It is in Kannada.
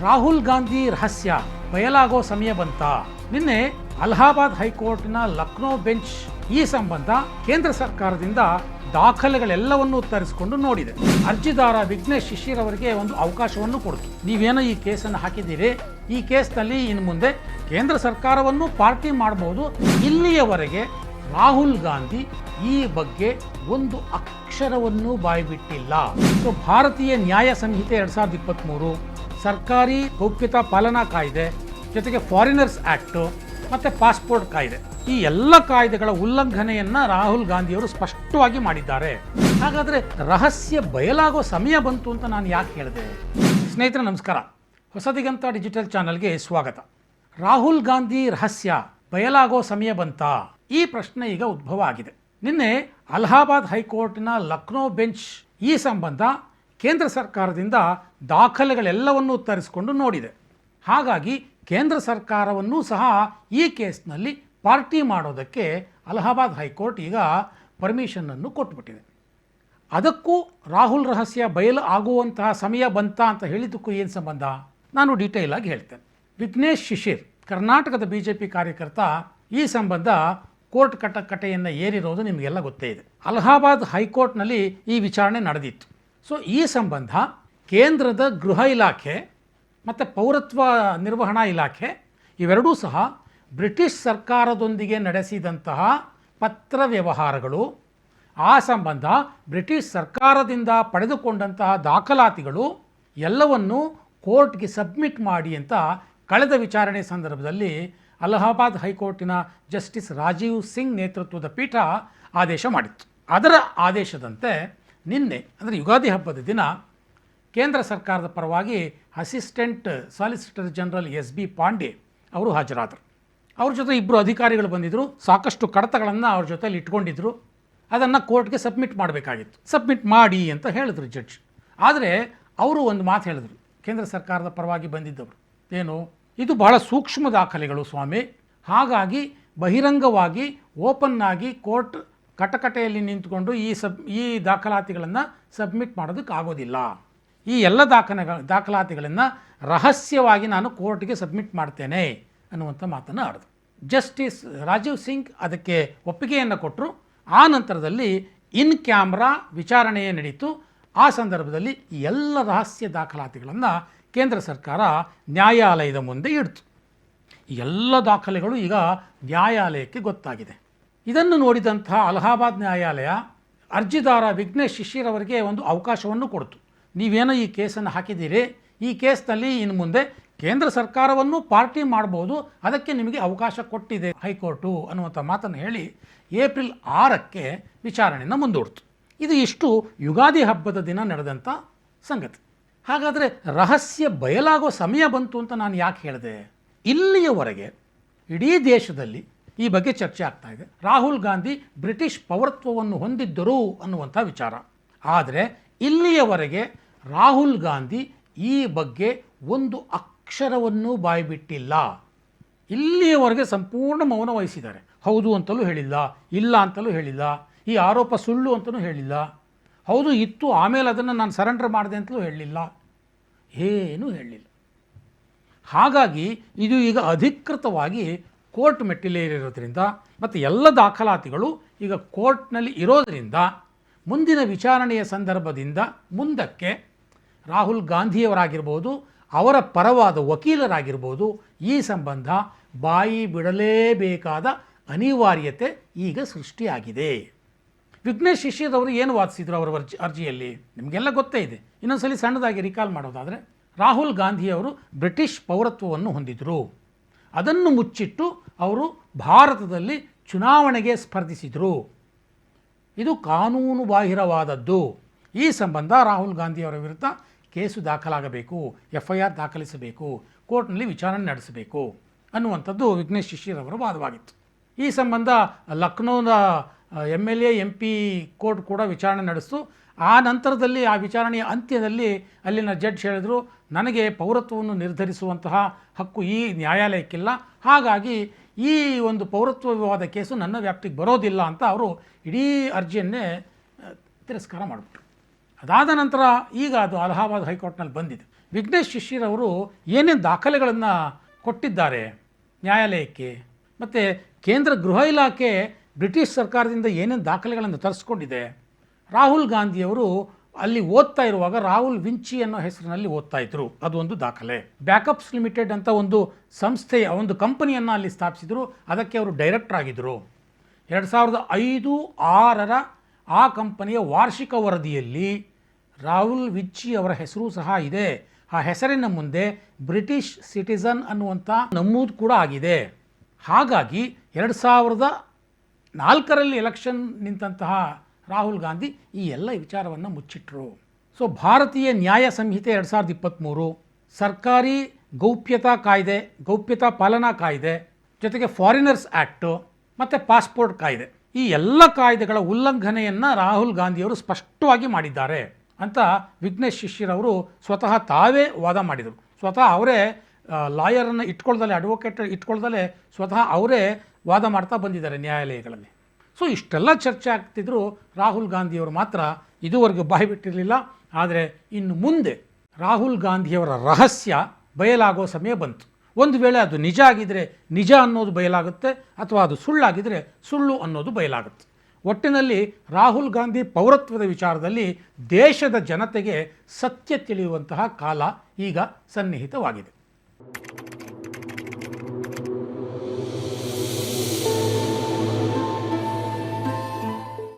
ರಾಹುಲ್ ಗಾಂಧಿ ರಹಸ್ಯ ಬಯಲಾಗೋ ಸಮಯ ಬಂತ. ನಿನ್ನೆ ಅಲಹಾಬಾದ್ ಹೈಕೋರ್ಟ್ನ ಲಕ್ನೋ ಬೆಂಚ್ ಈ ಸಂಬಂಧ ಕೇಂದ್ರ ಸರ್ಕಾರದಿಂದ ದಾಖಲೆಗಳೆಲ್ಲವನ್ನೂ ತರಿಸಿಕೊಂಡು ನೋಡಿದೆ. ಅರ್ಜಿದಾರ ವಿಘ್ನೇಶ್ ಶಿಶಿರ್ ಅವರಿಗೆ ಒಂದು ಅವಕಾಶವನ್ನು ಕೊಡ್ತು. ನೀವೇನೋ ಈ ಕೇಸನ್ನು ಹಾಕಿದ್ದೀರಿ, ಈ ಕೇಸ್ನಲ್ಲಿ ಇನ್ನು ಮುಂದೆ ಕೇಂದ್ರ ಸರ್ಕಾರವನ್ನು ಪಾರ್ಟಿ ಮಾಡಬಹುದು. ಇಲ್ಲಿಯವರೆಗೆ ರಾಹುಲ್ ಗಾಂಧಿ ಈ ಬಗ್ಗೆ ಒಂದು ಅಕ್ಷರವನ್ನು ಬಾಯ್ಬಿಟ್ಟಿಲ್ಲ. ಭಾರತೀಯ ನ್ಯಾಯ ಸಂಹಿತೆ 2023, ಸರ್ಕಾರಿ ಗೌಪ್ಯತಾ ಪಾಲನಾ ಕಾಯ್ದೆ, ಜೊತೆಗೆ ಫಾರಿನರ್ಸ್ ಆ್ಯಕ್ಟ್ ಮತ್ತು ಪಾಸ್ಪೋರ್ಟ್ ಕಾಯ್ದೆ, ಈ ಎಲ್ಲ ಕಾಯ್ದೆಗಳ ಉಲ್ಲಂಘನೆಯನ್ನು ರಾಹುಲ್ ಗಾಂಧಿಯವರು ಸ್ಪಷ್ಟವಾಗಿ ಮಾಡಿದ್ದಾರೆ. ಹಾಗಾದರೆ ರಹಸ್ಯ ಬಯಲಾಗೋ ಸಮಯ ಬಂತು ಅಂತ ನಾನು ಯಾಕೆ ಹೇಳಿದೆ? ಸ್ನೇಹಿತರೆ ನಮಸ್ಕಾರ, ಹೊಸದಿಗಂತ ಡಿಜಿಟಲ್ ಚಾನಲ್ಗೆ ಸ್ವಾಗತ. ರಾಹುಲ್ ಗಾಂಧಿ ರಹಸ್ಯ ಬಯಲಾಗೋ ಸಮಯ ಬಂತಾ? ಈ ಪ್ರಶ್ನೆ ಈಗ ಉದ್ಭವ ಆಗಿದೆ. ನಿನ್ನೆ ಅಲಹಾಬಾದ್ ಹೈಕೋರ್ಟ್ನ ಲಕ್ನೋ ಬೆಂಚ್ ಈ ಸಂಬಂಧ ಕೇಂದ್ರ ಸರ್ಕಾರದಿಂದ ದಾಖಲೆಗಳೆಲ್ಲವನ್ನೂ ತರಿಸಿಕೊಂಡು ನೋಡಿದೆ. ಹಾಗಾಗಿ ಕೇಂದ್ರ ಸರ್ಕಾರವನ್ನು ಸಹ ಈ ಕೇಸ್ನಲ್ಲಿ ಪಾರ್ಟಿ ಮಾಡೋದಕ್ಕೆ ಅಲಹಾಬಾದ್ ಹೈಕೋರ್ಟ್ ಈಗ ಪರ್ಮಿಷನನ್ನು ಕೊಟ್ಟುಬಿಟ್ಟಿದೆ. ಅದಕ್ಕೂ ರಾಹುಲ್ ರಹಸ್ಯ ಬಯಲು ಆಗುವಂತಹ ಸಮಯ ಬಂತಾ ಅಂತ ಹೇಳಿದ್ದಕ್ಕೂ ಏನು ಸಂಬಂಧ? ನಾನು ಡೀಟೇಲ್ ಆಗಿ ಹೇಳ್ತೇನೆ. ವಿಘ್ನೇಶ್ ಶಿಶಿರ್ ಕರ್ನಾಟಕದ BJP ಕಾರ್ಯಕರ್ತ ಈ ಸಂಬಂಧ ಕೋರ್ಟ್ ಕಟಕಟೆಯನ್ನು ಏರಿರೋದು ನಿಮಗೆಲ್ಲ ಗೊತ್ತೇ ಇದೆ. ಅಲಹಾಬಾದ್ ಹೈಕೋರ್ಟ್ನಲ್ಲಿ ಈ ವಿಚಾರಣೆ ನಡೆದಿತ್ತು. ಸೊ ಈ ಸಂಬಂಧ ಕೇಂದ್ರದ ಗೃಹ ಇಲಾಖೆ ಮತ್ತು ಪೌರತ್ವ ನಿರ್ವಹಣಾ ಇಲಾಖೆ ಇವೆರಡೂ ಸಹ ಬ್ರಿಟಿಷ್ ಸರ್ಕಾರದೊಂದಿಗೆ ನಡೆಸಿದಂತಹ ಪತ್ರ ವ್ಯವಹಾರಗಳು, ಆ ಸಂಬಂಧ ಬ್ರಿಟಿಷ್ ಸರ್ಕಾರದಿಂದ ಪಡೆದುಕೊಂಡಂತಹ ದಾಖಲಾತಿಗಳು ಎಲ್ಲವನ್ನೂ ಕೋರ್ಟ್ಗೆ ಸಬ್ಮಿಟ್ ಮಾಡಿ ಅಂತ ಕಳೆದ ವಿಚಾರಣೆ ಸಂದರ್ಭದಲ್ಲಿ ಅಲಹಾಬಾದ್ ಹೈಕೋರ್ಟಿನ ಜಸ್ಟಿಸ್ ರಾಜೀವ್ ಸಿಂಗ್ ನೇತೃತ್ವದ ಪೀಠ ಆದೇಶ ಮಾಡಿತ್ತು. ಅದರ ಆದೇಶದಂತೆ ನಿನ್ನೆ ಅಂದರೆ ಯುಗಾದಿ ಹಬ್ಬದ ದಿನ ಕೇಂದ್ರ ಸರ್ಕಾರದ ಪರವಾಗಿ assistant solicitor general SB Pandey ಅವರು ಹಾಜರಾದರು. ಅವ್ರ ಜೊತೆ ಇಬ್ಬರು ಅಧಿಕಾರಿಗಳು ಬಂದಿದ್ದರು. ಸಾಕಷ್ಟು ಕಡತಗಳನ್ನು ಅವ್ರ ಜೊತೆಲಿ ಇಟ್ಕೊಂಡಿದ್ರು. ಅದನ್ನು ಕೋರ್ಟ್ಗೆ ಸಬ್ಮಿಟ್ ಮಾಡಬೇಕಾಗಿತ್ತು. ಸಬ್ಮಿಟ್ ಮಾಡಿ ಅಂತ ಹೇಳಿದ್ರು ಜಡ್ಜ್. ಆದರೆ ಅವರು ಒಂದು ಮಾತು ಹೇಳಿದ್ರು, ಕೇಂದ್ರ ಸರ್ಕಾರದ ಪರವಾಗಿ ಬಂದಿದ್ದವರು, ಏನು ಇದು ಬಹಳ ಸೂಕ್ಷ್ಮ ದಾಖಲೆಗಳು ಸ್ವಾಮಿ, ಹಾಗಾಗಿ ಬಹಿರಂಗವಾಗಿ ಓಪನ್ ಆಗಿ ಕೋರ್ಟ್ ಕಟಕಟೆಯಲ್ಲಿ ನಿಂತುಕೊಂಡು ಈ ದಾಖಲಾತಿಗಳನ್ನು ಸಬ್ಮಿಟ್ ಮಾಡೋದಕ್ಕೆ ಆಗೋದಿಲ್ಲ. ಈ ಎಲ್ಲ ದಾಖಲಾತಿಗಳನ್ನು ರಹಸ್ಯವಾಗಿ ನಾನು ಕೋರ್ಟ್ಗೆ ಸಬ್ಮಿಟ್ ಮಾಡ್ತೇನೆ ಅನ್ನುವಂಥ ಮಾತನ್ನು ಆಡಿದ್ರು. ಜಸ್ಟಿಸ್ ರಾಜೀವ್ ಸಿಂಗ್ ಅದಕ್ಕೆ ಒಪ್ಪಿಗೆಯನ್ನು ಕೊಟ್ಟರು. ಆ ನಂತರದಲ್ಲಿ ಇನ್ ಕ್ಯಾಮ್ರಾ ವಿಚಾರಣೆಯೇ ನಡೀತು. ಆ ಸಂದರ್ಭದಲ್ಲಿ ಎಲ್ಲ ರಹಸ್ಯ ದಾಖಲಾತಿಗಳನ್ನು ಕೇಂದ್ರ ಸರ್ಕಾರ ನ್ಯಾಯಾಲಯದ ಮುಂದೆ ಇಡ್ತು. ಎಲ್ಲ ದಾಖಲೆಗಳು ಈಗ ನ್ಯಾಯಾಲಯಕ್ಕೆ ಗೊತ್ತಾಗಿದೆ. ಇದನ್ನು ನೋಡಿದಂತಹ ಅಲಹಾಬಾದ್ ನ್ಯಾಯಾಲಯ ಅರ್ಜಿದಾರ ವಿಘ್ನೇಶ್ ಶಿಶಿರ್ ಅವರಿಗೆ ಒಂದು ಅವಕಾಶವನ್ನು ಕೊಡ್ತು. ನೀವೇನೋ ಈ ಕೇಸನ್ನು ಹಾಕಿದ್ದೀರಿ, ಈ ಕೇಸ್ನಲ್ಲಿ ಇನ್ನು ಮುಂದೆ ಕೇಂದ್ರ ಸರ್ಕಾರವನ್ನು ಪಾರ್ಟಿ ಮಾಡ್ಬೋದು, ಅದಕ್ಕೆ ನಿಮಗೆ ಅವಕಾಶ ಕೊಟ್ಟಿದೆ ಹೈಕೋರ್ಟು ಅನ್ನುವಂಥ ಮಾತನ್ನು ಹೇಳಿ ಏಪ್ರಿಲ್ 6ಕ್ಕೆ ವಿಚಾರಣೆಯನ್ನು ಮುಂದೂಡ್ತು. ಇದು ಇಷ್ಟು ಯುಗಾದಿ ಹಬ್ಬದ ದಿನ ನಡೆದಂಥ ಸಂಗತಿ. ಹಾಗಾದರೆ ರಹಸ್ಯ ಬಯಲಾಗೋ ಸಮಯ ಬಂತು ಅಂತ ನಾನು ಯಾಕೆ ಹೇಳಿದೆ? ಇಲ್ಲಿಯವರೆಗೆ ಇಡೀ ದೇಶದಲ್ಲಿ ಈ ಬಗ್ಗೆ ಚರ್ಚೆ ಆಗ್ತಾ ಇದೆ. ರಾಹುಲ್ ಗಾಂಧಿ ಬ್ರಿಟಿಷ್ ಪೌರತ್ವವನ್ನು ಹೊಂದಿದ್ದರು ಅನ್ನುವಂಥ ವಿಚಾರ. ಆದರೆ ಇಲ್ಲಿಯವರೆಗೆ ರಾಹುಲ್ ಗಾಂಧಿ ಈ ಬಗ್ಗೆ ಒಂದು ಅಕ್ಷರವನ್ನು ಬಾಯ್ಬಿಟ್ಟಿಲ್ಲ. ಇಲ್ಲಿಯವರೆಗೆ ಸಂಪೂರ್ಣ ಮೌನ ವಹಿಸಿದ್ದಾರೆ. ಹೌದು ಅಂತಲೂ ಹೇಳಿಲ್ಲ, ಇಲ್ಲ ಅಂತಲೂ ಹೇಳಿಲ್ಲ, ಈ ಆರೋಪ ಸುಳ್ಳು ಅಂತಲೂ ಹೇಳಿಲ್ಲ, ಹೌದು ಇತ್ತು ಆಮೇಲೆ ಅದನ್ನು ನಾನು ಸರೆಂಡರ್ ಮಾಡಿದೆ ಅಂತಲೂ ಹೇಳಲಿಲ್ಲ, ಏನೂ ಹೇಳಲಿಲ್ಲ. ಹಾಗಾಗಿ ಇದು ಈಗ ಅಧಿಕೃತವಾಗಿ ಕೋರ್ಟ್ ಮೆಟ್ಟಿಲೇರಿರೋದ್ರಿಂದ ಮತ್ತು ಎಲ್ಲ ದಾಖಲಾತಿಗಳು ಈಗ ಕೋರ್ಟ್ನಲ್ಲಿ ಇರೋದರಿಂದ ಮುಂದಿನ ವಿಚಾರಣೆಯ ಸಂದರ್ಭದಿಂದ ಮುಂದಕ್ಕೆ ರಾಹುಲ್ ಗಾಂಧಿಯವರಾಗಿರ್ಬೋದು, ಅವರ ಪರವಾದ ವಕೀಲರಾಗಿರ್ಬೋದು, ಈ ಸಂಬಂಧ ಬಾಯಿ ಬಿಡಲೇಬೇಕಾದ ಅನಿವಾರ್ಯತೆ ಈಗ ಸೃಷ್ಟಿಯಾಗಿದೆ. ವಿಘ್ನೇಶ್ ಶಿಶಿರ್ ಅವರು ಏನು ವಾದಿಸಿದ್ರು ಅವರ ಅರ್ಜಿಯಲ್ಲಿ ನಿಮಗೆಲ್ಲ ಗೊತ್ತೇ ಇದೆ. ಇನ್ನೊಂದ್ಸಲಿ ಸಣ್ಣದಾಗಿ ರಿಕಾಲ್ ಮಾಡೋದಾದರೆ, ರಾಹುಲ್ ಗಾಂಧಿಯವರು ಬ್ರಿಟಿಷ್ ಪೌರತ್ವವನ್ನು ಹೊಂದಿದ್ರು. ಅದನ್ನು ಮುಚ್ಚಿಟ್ಟು ಅವರು ಭಾರತದಲ್ಲಿ ಚುನಾವಣೆಗೆ ಸ್ಪರ್ಧಿಸಿದರು. ಇದು ಕಾನೂನು ಬಾಹಿರವಾದದ್ದು. ಈ ಸಂಬಂಧ ರಾಹುಲ್ ಗಾಂಧಿಯವರ ವಿರುದ್ಧ ಕೇಸು ದಾಖಲಾಗಬೇಕು, FIR ದಾಖಲಿಸಬೇಕು, ಕೋರ್ಟ್ನಲ್ಲಿ ವಿಚಾರಣೆ ನಡೆಸಬೇಕು ಅನ್ನುವಂಥದ್ದು ವಿಘ್ನೇಶ್ ಶಿಶಿರ್ ಅವರ ವಾದವಾಗಿತ್ತು. ಈ ಸಂಬಂಧ ಲಕ್ನೋದ MLA MP ಕೋರ್ಟ್ ಕೂಡ ವಿಚಾರಣೆ ನಡೆಸಿತು. ಆ ನಂತರದಲ್ಲಿ ಆ ವಿಚಾರಣೆಯ ಅಂತ್ಯದಲ್ಲಿ ಅಲ್ಲಿನ ಜಡ್ಜ್ ಹೇಳಿದರು, ನನಗೆ ಪೌರತ್ವವನ್ನು ನಿರ್ಧರಿಸುವಂತಹ ಹಕ್ಕು ಈ ನ್ಯಾಯಾಲಯಕ್ಕಿಲ್ಲ, ಹಾಗಾಗಿ ಈ ಒಂದು ಪೌರತ್ವ ವಿವಾದ ಕೇಸು ನನ್ನ ವ್ಯಾಪ್ತಿಗೆ ಬರೋದಿಲ್ಲ ಅಂತ ಅವರು ಇಡೀ ಅರ್ಜಿಯನ್ನೇ ತಿರಸ್ಕಾರ ಮಾಡಿಬಿಟ್ರು. ಅದಾದ ನಂತರ ಈಗ ಅದು ಅಲಹಾಬಾದ್ ಹೈಕೋರ್ಟ್ನಲ್ಲಿ ಬಂದಿದೆ. ವಿಘ್ನೇಶ್ ಶಿಶಿರ್ ಅವರು ಏನೇನು ದಾಖಲೆಗಳನ್ನು ಕೊಟ್ಟಿದ್ದಾರೆ ನ್ಯಾಯಾಲಯಕ್ಕೆ, ಮತ್ತು ಕೇಂದ್ರ ಗೃಹ ಇಲಾಖೆ ಬ್ರಿಟಿಷ್ ಸರ್ಕಾರದಿಂದ ಏನೇನು ದಾಖಲೆಗಳನ್ನು ತರಿಸ್ಕೊಂಡಿದೆ. ರಾಹುಲ್ ಗಾಂಧಿಯವರು ಅಲ್ಲಿ ಓದ್ತಾ ಇರುವಾಗ ರಾಹುಲ್ ವಿಂಚಿ ಅನ್ನೋ ಹೆಸರಿನಲ್ಲಿ ಓದ್ತಾ ಇದ್ರು, ಅದು ಒಂದು ದಾಖಲೆ. ಬ್ಯಾಕಪ್ಸ್ ಲಿಮಿಟೆಡ್ ಅಂತ ಒಂದು ಸಂಸ್ಥೆಯ ಒಂದು ಕಂಪನಿಯನ್ನು ಅಲ್ಲಿ ಸ್ಥಾಪಿಸಿದರು, ಅದಕ್ಕೆ ಅವರು ಡೈರೆಕ್ಟರ್ ಆಗಿದ್ದರು. 2005-6 ಆ ಕಂಪನಿಯ ವಾರ್ಷಿಕ ವರದಿಯಲ್ಲಿ ರಾಹುಲ್ ವಿಂಚಿ ಅವರ ಹೆಸರು ಸಹ ಇದೆ. ಆ ಹೆಸರಿನ ಮುಂದೆ ಬ್ರಿಟಿಷ್ ಸಿಟಿಸನ್ ಅನ್ನುವಂಥ ನಮೂದು ಕೂಡ ಆಗಿದೆ. ಹಾಗಾಗಿ 2004ರಲ್ಲಿ ಎಲೆಕ್ಷನ್ ನಿಂತಹ ರಾಹುಲ್ ಗಾಂಧಿ ಈ ಎಲ್ಲ ವಿಚಾರವನ್ನು ಮುಚ್ಚಿಟ್ರು. ಸೊ ಭಾರತೀಯ ನ್ಯಾಯ ಸಂಹಿತೆ 2023, ಸರ್ಕಾರಿ ಗೌಪ್ಯತಾ ಕಾಯ್ದೆ, ಗೌಪ್ಯತಾ ಪಾಲನಾ ಕಾಯ್ದೆ, ಜೊತೆಗೆ ಫಾರಿನರ್ಸ್ ಆ್ಯಕ್ಟು ಮತ್ತು ಪಾಸ್ಪೋರ್ಟ್ ಕಾಯ್ದೆ, ಈ ಎಲ್ಲ ಕಾಯ್ದೆಗಳ ಉಲ್ಲಂಘನೆಯನ್ನು ರಾಹುಲ್ ಗಾಂಧಿಯವರು ಸ್ಪಷ್ಟವಾಗಿ ಮಾಡಿದ್ದಾರೆ ಅಂತ ವಿಘ್ನೇಶ್ ಶಿಶಿರ್ ಅವರು ಸ್ವತಃ ತಾವೇ ವಾದ ಮಾಡಿದರು. ಸ್ವತಃ ಅವರೇ ಲಾಯರನ್ನು ಇಟ್ಕೊಳ್ದಲೆ, ಅಡ್ವೊಕೇಟ್ ಇಟ್ಕೊಳ್ದಲೆ ಸ್ವತಃ ಅವರೇ ವಾದ ಮಾಡ್ತಾ ಬಂದಿದ್ದಾರೆ ನ್ಯಾಯಾಲಯಗಳಲ್ಲಿ. ಸೊ ಇಷ್ಟೆಲ್ಲ ಚರ್ಚೆ ಆಗ್ತಿದ್ರು, ರಾಹುಲ್ ಗಾಂಧಿಯವರು ಮಾತ್ರ ಇದುವರೆಗೂ ಬಾಯಿ ಬಿಟ್ಟಿರಲಿಲ್ಲ. ಆದರೆ ಇನ್ನು ಮುಂದೆ ರಾಹುಲ್ ಗಾಂಧಿಯವರ ರಹಸ್ಯ ಬಯಲಾಗೋ ಸಮಯ ಬಂತು. ಒಂದು ವೇಳೆ ಅದು ನಿಜ ಆಗಿದ್ದರೆ ನಿಜ ಅನ್ನೋದು ಬಯಲಾಗುತ್ತೆ, ಅಥವಾ ಅದು ಸುಳ್ಳಾಗಿದ್ದರೆ ಸುಳ್ಳು ಅನ್ನೋದು ಬಯಲಾಗುತ್ತೆ. ಒಟ್ಟಿನಲ್ಲಿ ರಾಹುಲ್ ಗಾಂಧಿ ಪೌರತ್ವದ ವಿಚಾರದಲ್ಲಿ ದೇಶದ ಜನತೆಗೆ ಸತ್ಯ ತಿಳಿಯುವಂತಹ ಕಾಲ ಈಗ ಸನ್ನಿಹಿತವಾಗಿದೆ.